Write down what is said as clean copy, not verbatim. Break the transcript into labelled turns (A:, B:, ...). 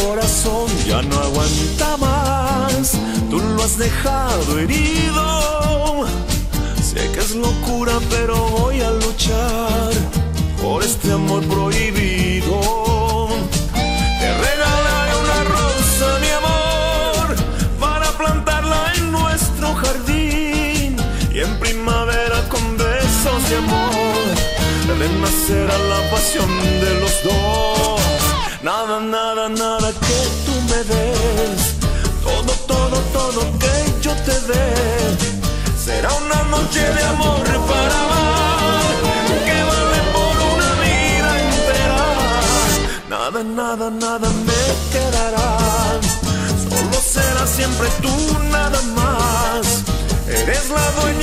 A: corazón ya no aguanta más. Tú lo has dejado herido. Sé que es locura, pero voy a luchar por este amor prohibido. Te regalaré una rosa, mi amor, para plantarla en nuestro jardín, y en primavera con besos de amor renacerá la pasión de los dos. Nada, nada, nada que tú me des, todo, todo, todo que yo te dé, será una noche de amor para amar, que vale por una vida entera. Nada, nada, nada me quedará, solo serás siempre tú nada más. Eres la dueña